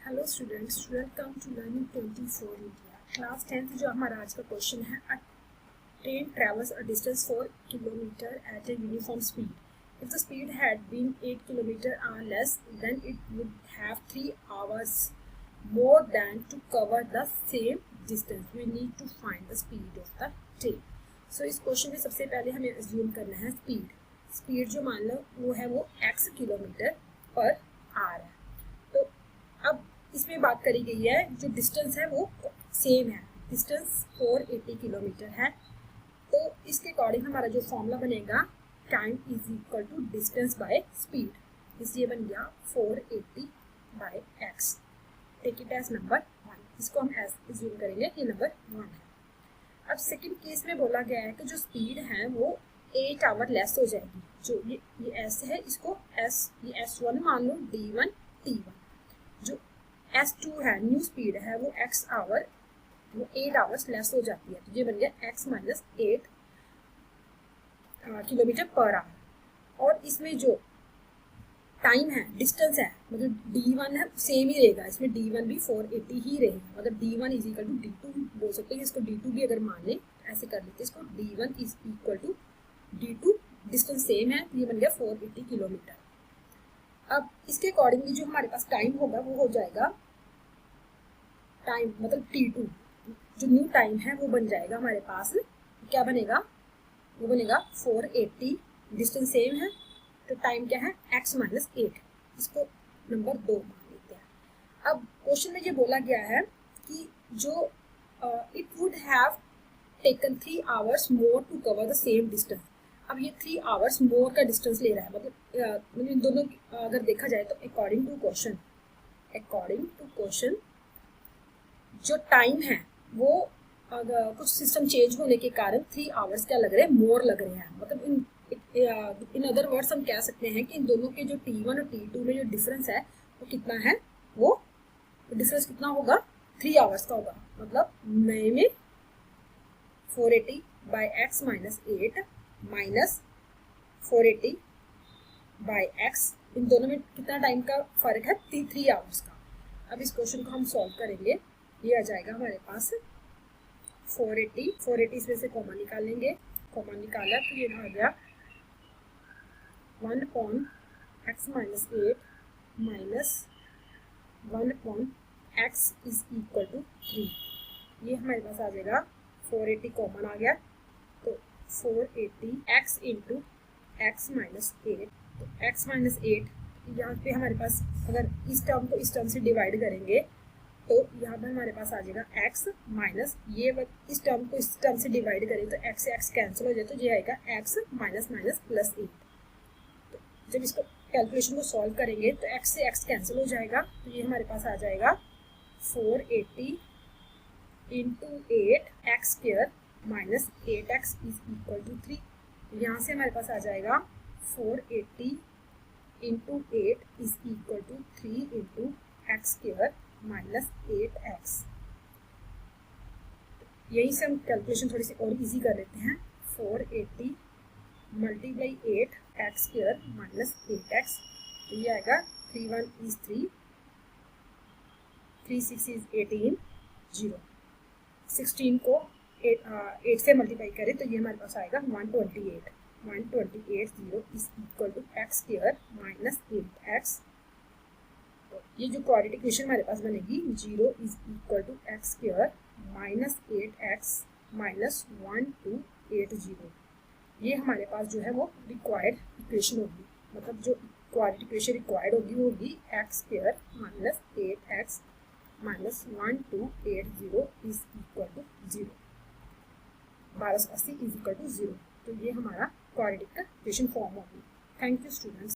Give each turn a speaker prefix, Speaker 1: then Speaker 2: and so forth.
Speaker 1: Hello students, welcome to learning 24 India. Class 10th जो हमारा आज का क्वेश्चन है, a train travels a distance 4 kilometre at a uniform speed. If the speed had been 8 kilometre or less, then it would have 3 hours more than to cover the same distance. We need to find the speed of the train. So इस question में सबसे पहले हमें assume करना है speed जो मान लो वो है वो x किलोमीटर पर आवर है। तो अब इसमें बात करी गई है, जो डिस्टेंस है वो सेम है, डिस्टेंस 480 किलोमीटर है। तो इसके अकॉर्डिंग हमारा जो फॉर्मूला बनेगा, time is equal to distance by speed. इसलिए बन गया 480 by x. Take it as number 1, इसको हम एज एज्यूम करेंगे, ये नंबर 1 है। अब सेकंड केस में बोला गया है कि जो स्पीड है वो 8 आवर लेस हो जाएगी। जो ये एस है, इसको एस, ये S1 मान लो, D1 T1। जो S2 है, न्यू स्पीड है, वो x आवर, वो 8 आवर्स लेस हो जाती है। तो ये बन गया x minus 8 kilometre per hour. और इसमें जो टाइम है, डिस्टेंस है, मतलब D1 है, सेम ही रहेगा। इसमें D1 भी 480 ही रहेगा, मतलब D1 is equal to D2 बोल सकते हैं। इसको D2 भी अगर मान लें, ऐसे कर लेते हैं इसको, D1 is equal to D2, distance same है, तो ये बन गया 480 किलोमीटर। अब इसके अकॉर्डिंगली जो हमारे पास टाइम होगा वो हो जाएगा, टाइम मतलब T2, जो न्यू टाइम है वो बन जाएगा हमारे पास, क्या बनेगा, वो बनेगा 480, डिस्टेंस सेम है, तो टाइम क्या है x माइनस 8। इसको नंबर 2 मान लेते हैं। अब क्वेश्चन में ये बोला गया है कि जो it would have taken 3 hours more to cover the same distance. अब ये 3 आवर्स मोर का डिस्टेंस ले रहा है, मतलब इन दोनों अगर देखा जाए तो अकॉर्डिंग टू क्वेश्चन जो टाइम है वो अगर कुछ सिस्टम चेंज होने के कारण 3 आवर्स क्या लग रहे हैं, मोर लग रहे हैं। मतलब इन अदर वर्ड्स हम कह सकते हैं कि इन दोनों के जो T1 और T2 में जो डिफरेंस है वो कितना है, वो डिफरेंस कितना होगा, 3 आवर्स का होगा। मतलब नए में 480 by x minus 8 minus 480 by x, इन दोनों में कितना टाइम का फर्क है, 3 आवर्स का। अब इस क्वेश्चन को हम सॉल्व करेंगे। ये आ जाएगा हमारे पास 480 इसमें से कॉमन निकाल लेंगे, कॉमन निकाला तो ये आ गया 1 upon x minus 8 minus 1 upon x is equal to 3। ये हमारे पास आ जाएगा 480 कॉमन आ गया, तो 480 एक्स इंटू एक्स माइनस 8। तो एक्स माइनस 8 यहाँ पे हमारे पास, अगर इस टर्म को इस टर्म से डिवाइड करेंगे तो यहाँ पर हमारे पास आ जाएगा x माइनस, ये इस टर्म को इस टर्म से डिवाइड करें तो x से x कैंसिल हो जाए, तो ये आएगा x माइनस माइनस प्लस 8। तो जब इसको कैलकुलेशन को सॉल्व करेंगे तो x से x कैंसिल हो जाएगा, तो ये हमारे पास आ जाएगा 480 into 8 x square minus 8x is equal to 3। यहाँ से हमारे पास आ जाएगा 480 into 8 is equal to 3 into x square minus 8x। यहीं से हम कैलकुलेशन थोड़ी सी और इजी कर लेते हैं। 480 multiply 8 x square minus 8x, तो ये आएगा 3 1 इज 3, 3 6 इज 18, 0। 16 को 8 से मल्टीप्लाई करें तो ये हमारे पास आएगा 128 0 is equal to x square minus 8x। ये जो क्वाड्रेटिक इक्वेशन हमारे पास बनेगी, 0 is equal to x square minus 8x minus 1280। ये हमारे पास जो है वो रिक्वायर्ड इक्वेशन होगी, मतलब जो क्वाड्रेटिक इक्वेशन रिक्वायर्ड होगी वो होगी x square minus 8x minus 1280 is equal to 0, 1280 is equal to 0। तो ये हमारा क्वाड्रेटिक का इक्वेशन फॉर्म होगी। Thank you students.